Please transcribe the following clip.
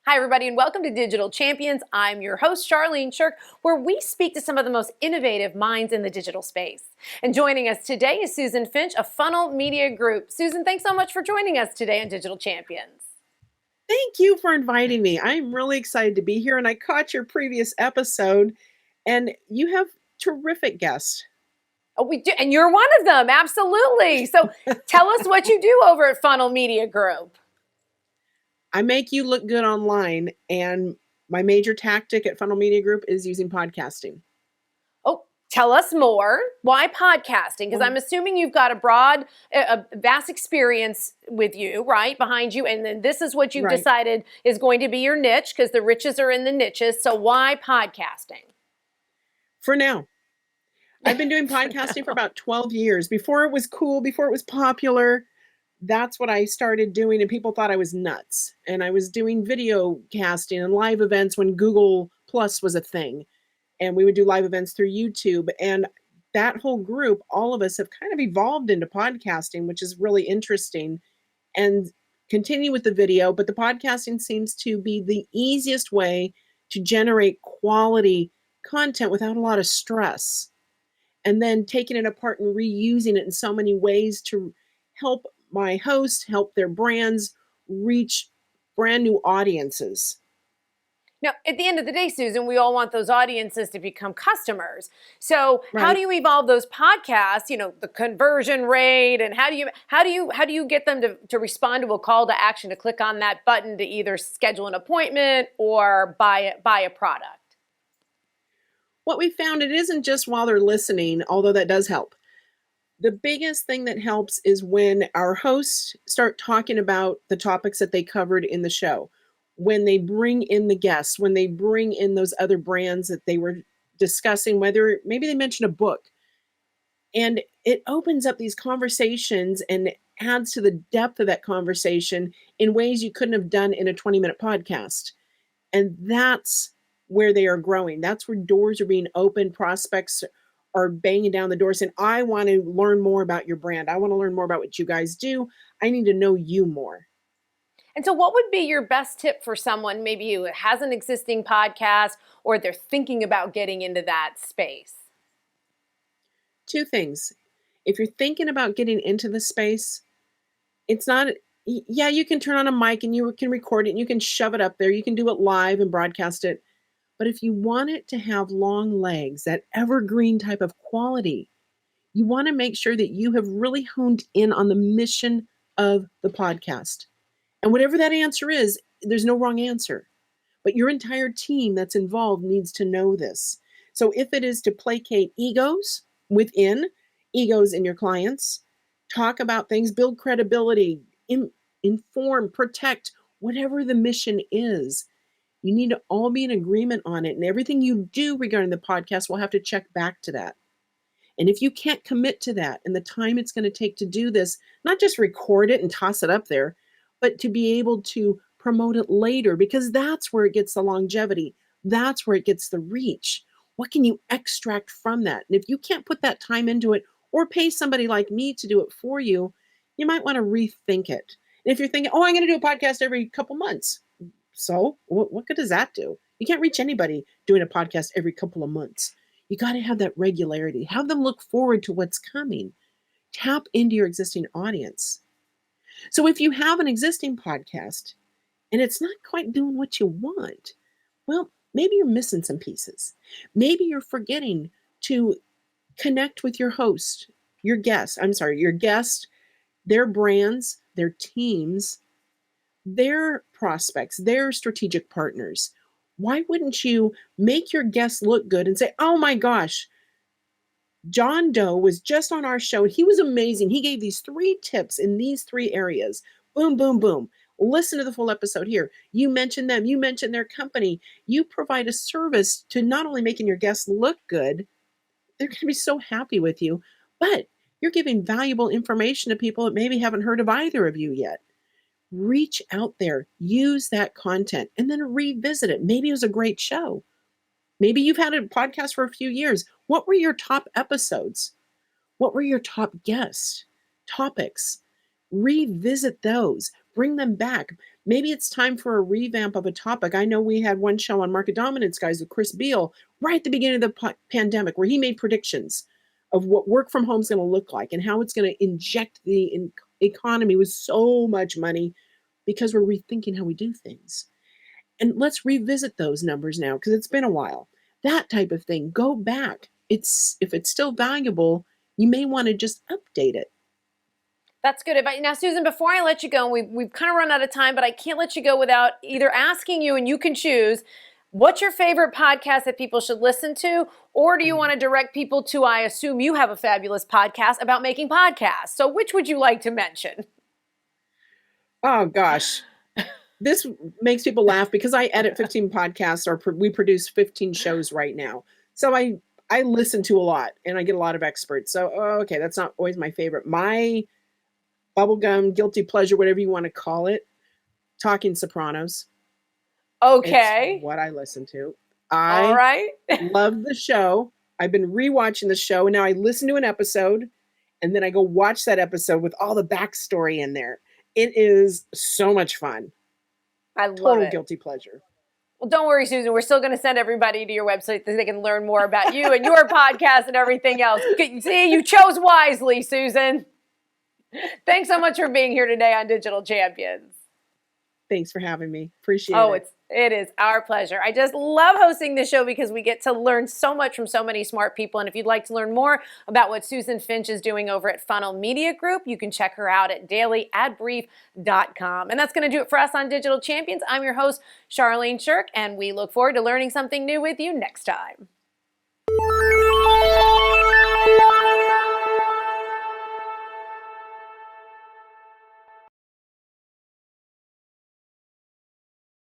Hi, everybody, and welcome to Digital Champions. I'm your host, Charlene Shirk, where we speak to some of the most innovative minds in the digital space. And joining us today is Susan Finch of Funnel Media Group. Susan, thanks so much for joining us today on Digital Champions. Thank you for inviting me. I'm really excited to be here, and I caught your previous episode, and you have terrific guests. Oh, we do, and you're one of them, absolutely. So tell us what you do over at Funnel Media Group. I make you look good online, and my major tactic at Funnel Media Group is using podcasting. Oh, tell us more. Why podcasting? Because I'm assuming you've got a vast experience with you, right, behind you, and then this is what you've decided is going to be your niche, because the riches are in the niches. So why podcasting? For now. I've been doing podcasting for about 12 years. Before it was cool, before it was popular, that's what I started doing, and people thought I was nuts. And I was doing video casting and live events when Google Plus was a thing. And we would do live events through YouTube. And that whole group, all of us have kind of evolved into podcasting, which is really interesting, and continue with the video. But the podcasting seems to be the easiest way to generate quality content without a lot of stress. And then taking it apart and reusing it in so many ways to help my host, help their brands reach brand new audiences. Now, at the end of the day, Susan, we all want those audiences to become customers. So how do you evolve those podcasts, the conversion rate, and how do you get them to respond to a call to action, to click on that button to either schedule an appointment or buy a product? What we found, it isn't just while they're listening, although that does help. The biggest thing that helps is when our hosts start talking about the topics that they covered in the show, when they bring in the guests, when they bring in those other brands that they were discussing, whether maybe they mentioned a book. And it opens up these conversations and adds to the depth of that conversation in ways you couldn't have done in a 20-minute podcast. And that's where they are growing. That's where doors are being opened. Prospects are banging down the door saying, I want to learn more about your brand. I want to learn more about what you guys do. I need to know you more. And so what would be your best tip for someone maybe who has an existing podcast or they're thinking about getting into that space? Two things. If you're thinking about getting into the space, it's not, you can turn on a mic and you can record it and you can shove it up there. You can do it live and broadcast it. But if you want it to have long legs, that evergreen type of quality, you want to make sure that you have really honed in on the mission of the podcast. And whatever that answer is, there's no wrong answer. But your entire team that's involved needs to know this. So if it is to placate egos in your clients, talk about things, build credibility, inform, protect, whatever the mission is, you need to all be in agreement on it. And everything you do regarding the podcast will have to check back to that. And if you can't commit to that and the time it's going to take to do this, not just record it and toss it up there, but to be able to promote it later, because that's where it gets the longevity. That's where it gets the reach. What can you extract from that? And if you can't put that time into it or pay somebody like me to do it for you, you might want to rethink it. And if you're thinking, I'm going to do a podcast every couple months, so what good does that do? You can't reach anybody doing a podcast every couple of months. You got to have that regularity. Have them look forward to what's coming. Tap into your existing audience. So if you have an existing podcast and it's not quite doing what you want, well, maybe you're missing some pieces. Maybe you're forgetting to connect with your host, your guest, their brands, their teams, their prospects, their strategic partners. Why wouldn't you make your guests look good and say, oh my gosh, John Doe was just on our show. He was amazing. He gave these 3 tips in these 3 areas. Boom, boom, boom. Listen to the full episode here. You mentioned them. You mentioned their company. You provide a service to not only making your guests look good, they're going to be so happy with you, but you're giving valuable information to people that maybe haven't heard of either of you yet. Reach out there, use that content, and then revisit it. Maybe it was a great show. Maybe you've had a podcast for a few years. What were your top episodes? What were your top guest topics? Revisit those. Bring them back. Maybe it's time for a revamp of a topic. I know we had one show on market dominance, guys, with Chris Beal right at the beginning of the pandemic where he made predictions of what work from home is going to look like and how it's going to inject the economy with so much money because we're rethinking how we do things. And let's revisit those numbers now because it's been a while. That type of thing, go back. If it's still valuable, you may want to just update it. That's good advice. Now, Susan, before I let you go, we've kind of run out of time, but I can't let you go without either asking you, and you can choose, what's your favorite podcast that people should listen to? Or do you want to direct people to, I assume you have a fabulous podcast about making podcasts. So which would you like to mention? Oh, gosh. This makes people laugh because I edit 15 podcasts, or we produce 15 shows right now. So I listen to a lot and I get a lot of experts. So, okay, that's not always my favorite. My bubblegum, guilty pleasure, whatever you want to call it, Talking Sopranos. Okay. It's what I listen to. All right. love the show. I've been rewatching the show, and now I listen to an episode, and then I go watch that episode with all the backstory in there. It is so much fun. I love Total it. guilty pleasure. Well, don't worry, Susan. We're still going to send everybody to your website so they can learn more about you and your podcast and everything else. See, you chose wisely, Susan. Thanks so much for being here today on Digital Champions. Thanks for having me. Appreciate it. It is our pleasure. I just love hosting this show because we get to learn so much from so many smart people. And if you'd like to learn more about what Susan Finch is doing over at Funnel Media Group, you can check her out at dailyadbrief.com. And that's going to do it for us on Digital Champions. I'm your host, Charlene Shirk, and we look forward to learning something new with you next time.